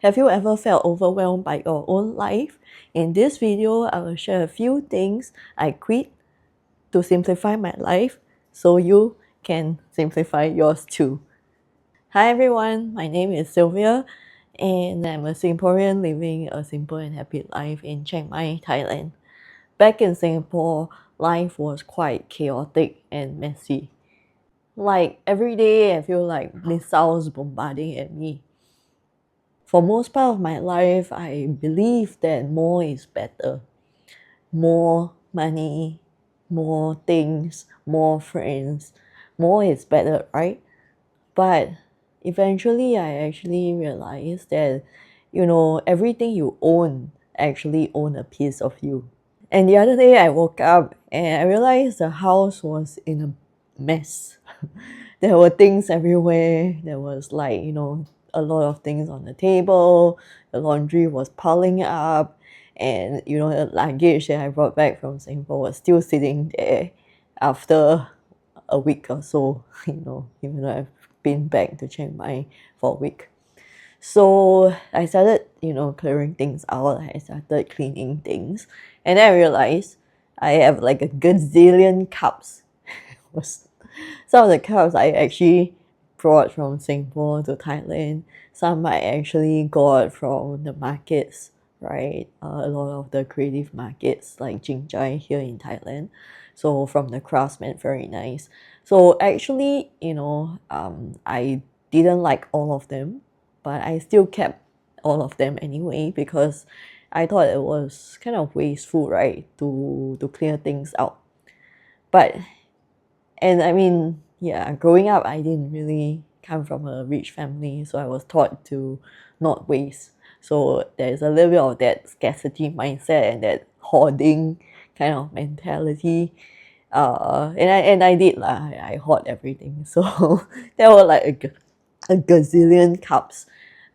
Have you ever felt overwhelmed by your own life? In this video, I will share a few things I quit to simplify my life so you can simplify yours too. Hi everyone, my name is Sylvia and I'm a Singaporean living a simple and happy life in Chiang Mai, Thailand. Back in Singapore, life was quite chaotic and messy. Like every day, I feel like missiles bombarding at me. For most part of my life, I believe that more is better. More money, more things, more friends. More is better, right? But eventually, I actually realized that, everything you own actually own a piece of you. And the other day, I woke up and I realized the house was in a mess. There were things everywhere. There was a lot of things on the table. The laundry was piling up. And, the luggage that I brought back from Singapore was still sitting there after a week or so, even though I've been back to Chiang Mai for a week. So I started, clearing things out. I started cleaning things. And then I realized I have like a gazillion cups. Some of the cups I actually brought from Singapore to Thailand. Some I actually got from the markets, right? A lot of the creative markets like Jinjai here in Thailand. So from the craftsmen, very nice. So actually, I didn't like all of them, but I still kept all of them anyway because I thought it was kind of wasteful, right, to clear things out. But and I mean, yeah, growing up, I didn't really come from a rich family, so I was taught to not waste. So there's a little bit of that scarcity mindset and that hoarding kind of mentality. And I did lah. I hoard everything. So there were like a gazillion cups.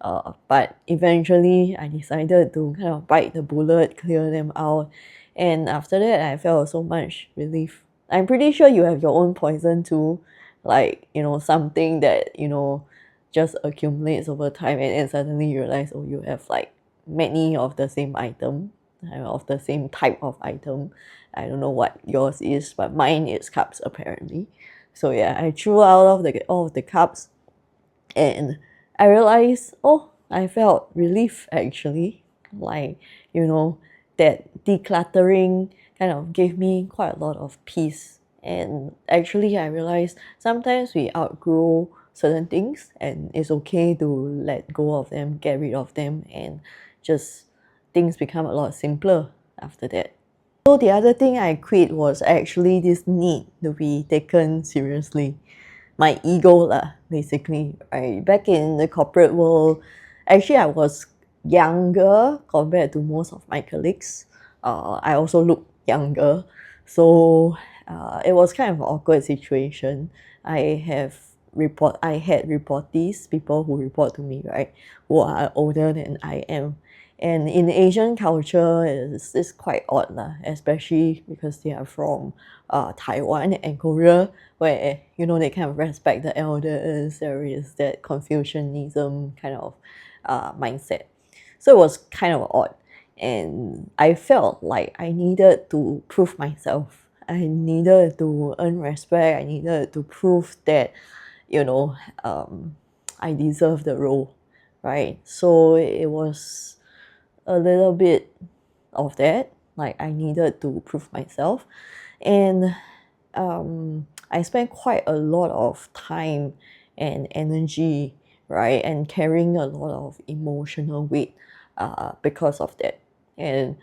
But eventually, I decided to kind of bite the bullet, clear them out, and after that, I felt so much relief. I'm pretty sure you have your own poison too, like something that just accumulates over time, and then suddenly you realize, oh, you have like many of the same item, of the same type of item. I don't know what yours is, but mine is cups apparently. So yeah, I threw out all of the cups, and I realized, oh, I felt relief actually. Like, that decluttering kind of gave me quite a lot of peace. And actually, I realized sometimes we outgrow certain things, and it's okay to let go of them, get rid of them, and just things become a lot simpler after that. So the other thing I quit was actually this need to be taken seriously. My ego lah, basically. Right? Back in the corporate world, actually I was younger compared to most of my colleagues. I also look younger. So it was kind of an awkward situation. I had reportees, people who report to me, right, who are older than I am. And in Asian culture, it's quite odd lah, especially because they are from Taiwan and Korea, where they kind of respect the elders. There is that Confucianism kind of mindset, so it was kind of odd, and I felt like I needed to prove myself. I needed to earn respect. I needed to prove that you know I deserve the role, right? So it was a little bit of that. Like I needed to prove myself, and I spent quite a lot of time and energy, right, and carrying a lot of emotional weight because of that. And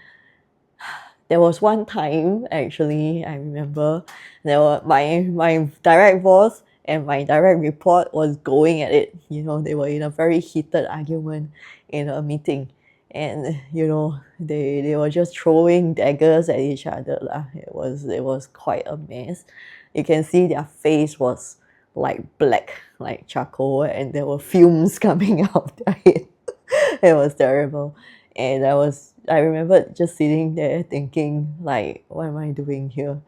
there was one time actually I remember there were my direct boss and my direct report was going at it. They were in a very heated argument in a meeting, and they were just throwing daggers at each other lah. It was quite a mess. You can see their face was like black, like charcoal, and there were fumes coming out of their head. It was terrible. And I remember just sitting there thinking like, what am I doing here?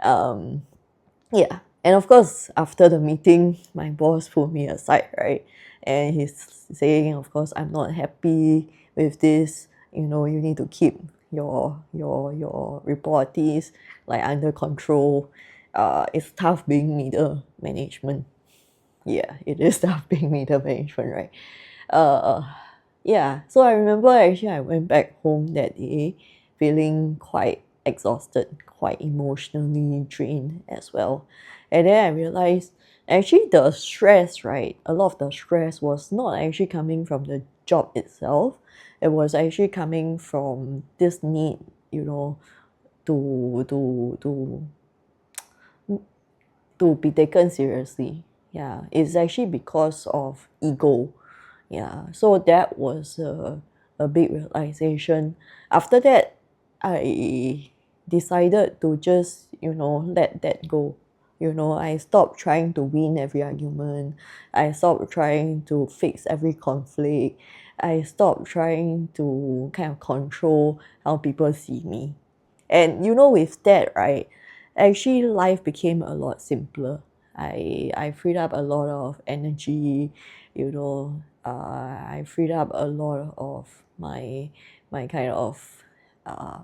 Yeah. And of course, after the meeting, my boss pulled me aside, right? and he's saying, of course, I'm not happy with this, you know, you need to keep your reportees like under control. It's tough being middle management. Yeah, it is tough being middle management, right? uh yeah, so I remember actually I went back home that day feeling quite exhausted, quite emotionally drained as well. And then I realized actually the stress, right? A lot of the stress was not actually coming from the job itself. It was actually coming from this need, you know, to to be taken seriously. Yeah, it's actually because of ego. Yeah, so that was a big realization. After that, I decided to just, you know, let that go. You know, I stopped trying to win every argument. I stopped trying to fix every conflict. I stopped trying to kind of control how people see me. And you know, with that, right, actually life became a lot simpler. I freed up a lot of energy, you know. I freed up a lot of my kind of uh,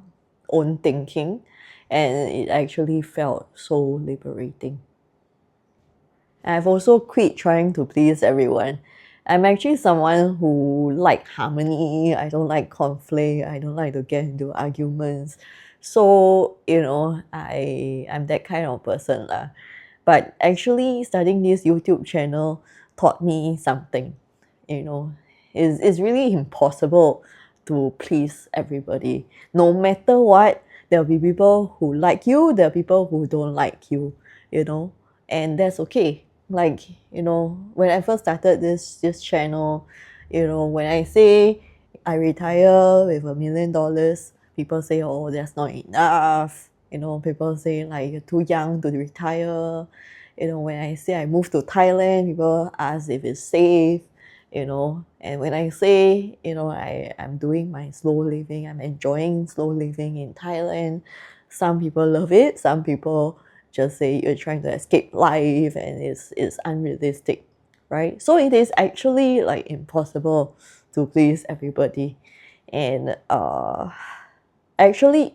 own thinking, and it actually felt so liberating. I've also quit trying to please everyone. I'm actually someone who like harmony. I don't like conflict. I don't like to get into arguments. So, you know, I'm that kind of person lah. But actually starting this YouTube channel taught me something. You know, it's really impossible to please everybody. No matter what, there'll be people who like you, there'll be people who don't like you, you know, and that's okay. Like, you know, when I first started this channel, you know, when I say I retire with $1 million, people say, oh, that's not enough. You know, people say like you're too young to retire. You know, when I say I moved to Thailand, people ask if it's safe, you know. And when I say, you know, I'm doing my slow living, I'm enjoying slow living in Thailand, some people love it, some people just say you're trying to escape life and it's unrealistic, right? So it is actually like impossible to please everybody. And actually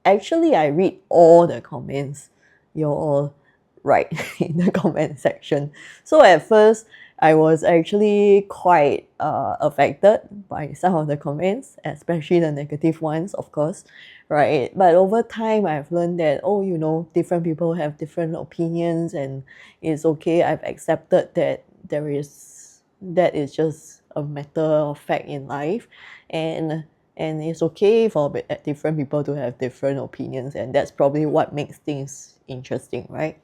actually I read all the comments you're all write in the comment section. So at first I was actually quite affected by some of the comments, especially the negative ones, of course, right? But over time I've learned that, oh, you know, different people have different opinions, and it's okay. I've accepted that that is just a matter of fact in life, and it's okay for different people to have different opinions, and that's probably what makes things interesting, right?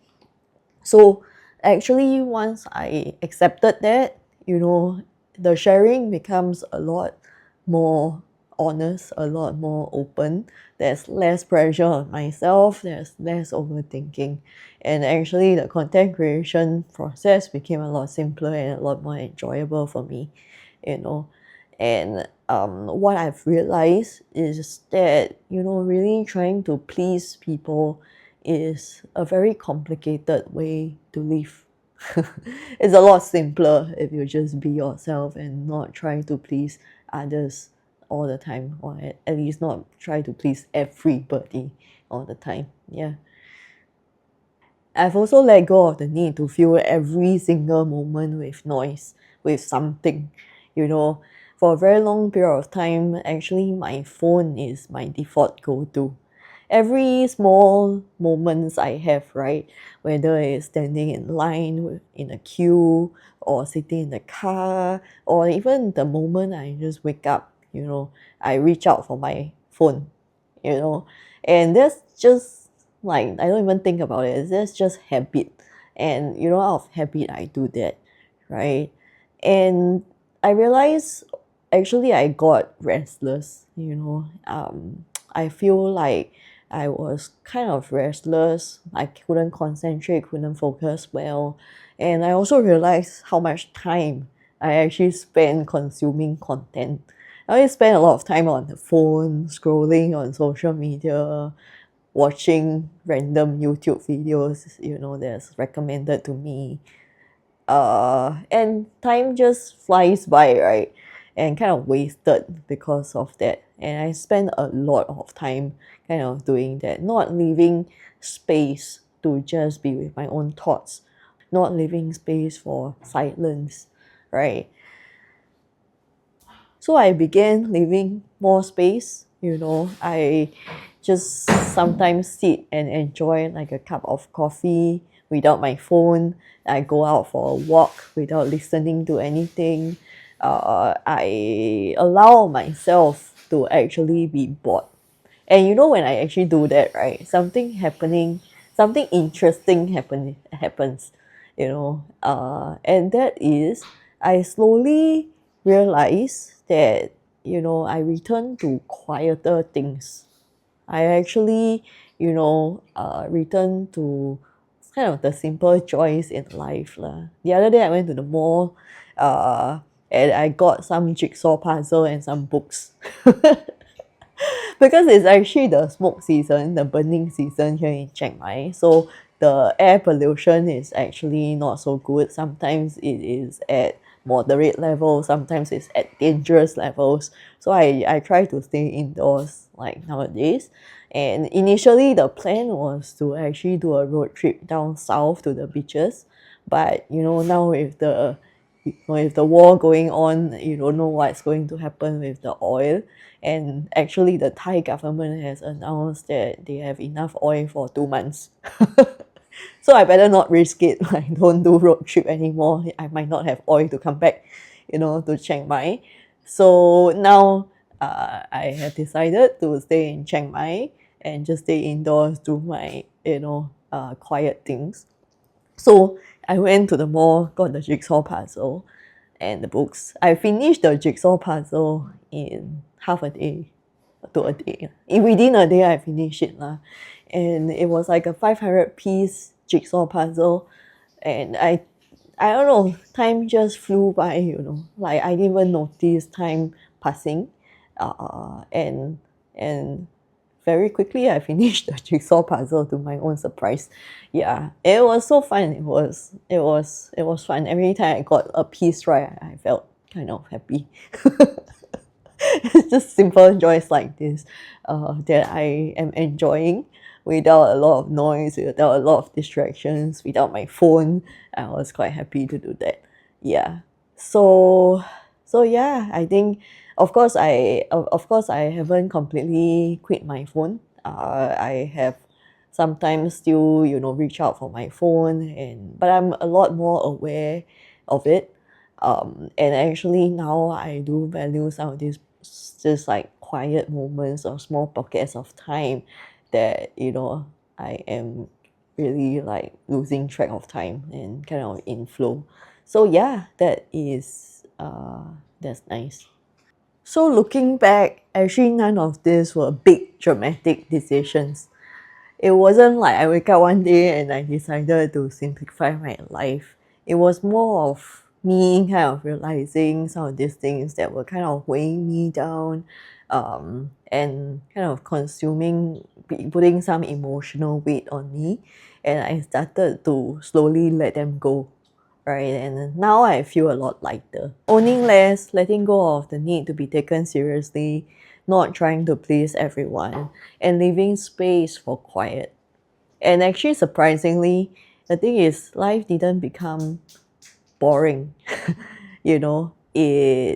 So actually once I accepted that, you know, the sharing becomes a lot more honest, a lot more open. There's less pressure on myself, there's less overthinking, and actually the content creation process became a lot simpler and a lot more enjoyable for me, you know. And what I've realized is that, you know, really trying to please people is a very complicated way to live. It's a lot simpler if you just be yourself and not try to please others all the time, or at least not try to please everybody all the time. Yeah. I've also let go of the need to fill every single moment with noise, with something. You know, for a very long period of time, actually, my phone is my default go to. Every small moments I have, right? Whether it's standing in line in a queue, or sitting in the car, or even the moment I just wake up, you know, I reach out for my phone, you know, and that's just like, I don't even think about it. That's just habit, and you know, out of habit I do that, right? And I realized actually I got restless, you know. I feel like I was kind of restless. I couldn't concentrate, couldn't focus well. And I also realized how much time I actually spend consuming content. I always spend a lot of time on the phone, scrolling on social media, watching random YouTube videos, you know, that's recommended to me. And time just flies by, right? And kind of wasted because of that. And I spend a lot of time kind of doing that, not leaving space to just be with my own thoughts, not leaving space for silence, right? So I began leaving more space. I just sometimes sit and enjoy like a cup of coffee without my phone. I go out for a walk without listening to anything. I allow myself to actually be bored. And when I actually do that, right, something interesting happens, and that is I slowly realize that, I return to quieter things. I actually, return to kind of the simple joys in life lah. The other day I went to the mall, uh, and I got some jigsaw puzzle and some books. Because it's actually the smoke season, the burning season here in Chiang Mai. So the air pollution is actually not so good. Sometimes it is at moderate levels, sometimes it's at dangerous levels. So I try to stay indoors like nowadays. And initially the plan was to actually do a road trip down south to the beaches. But now with the war going on, you don't know what's going to happen with the oil. And actually, the Thai government has announced that they have enough oil for 2 months. So I better not risk it. I don't do road trip anymore. I might not have oil to come back, to Chiang Mai. So now I have decided to stay in Chiang Mai and just stay indoors, do my, quiet things. So I went to the mall, got the jigsaw puzzle and the books. I finished the jigsaw puzzle in half a day to a day. Within a day, I finished it lah. And it was like a 500-piece jigsaw puzzle. And I don't know, time just flew by, Like I didn't even notice time passing. And very quickly I finished the jigsaw puzzle to my own surprise. Yeah, it was so fun. It was fun. Every time I got a piece right, I felt kind of happy. It's just simple joys like this that I am enjoying without a lot of noise, without a lot of distractions, without my phone. I was quite happy to do that. Yeah. So yeah, I think of course I haven't completely quit my phone. I have sometimes still reach out for my phone, but I'm a lot more aware of it. And actually now I do value some of these just like quiet moments or small pockets of time that I am really like losing track of time and kind of in flow. So yeah, that's nice. So looking back, actually none of these were big dramatic decisions. It wasn't like I wake up one day and I decided to simplify my life. It was more of me kind of realizing some of these things that were kind of weighing me down, and kind of putting some emotional weight on me. And I started to slowly let them go, right? And now I feel a lot lighter. Owning less, letting go of the need to be taken seriously, not trying to please everyone, and leaving space for quiet. And actually, surprisingly, the thing is, life didn't become boring. It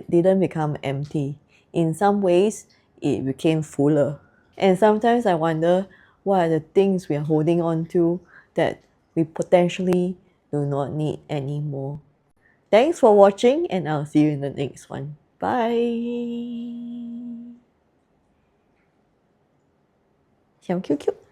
didn't become empty. In some ways, it became fuller. And sometimes I wonder what are the things we are holding on to that we potentially do not need anymore. Thanks for watching, and I'll see you in the next one. Bye. 小 QQ。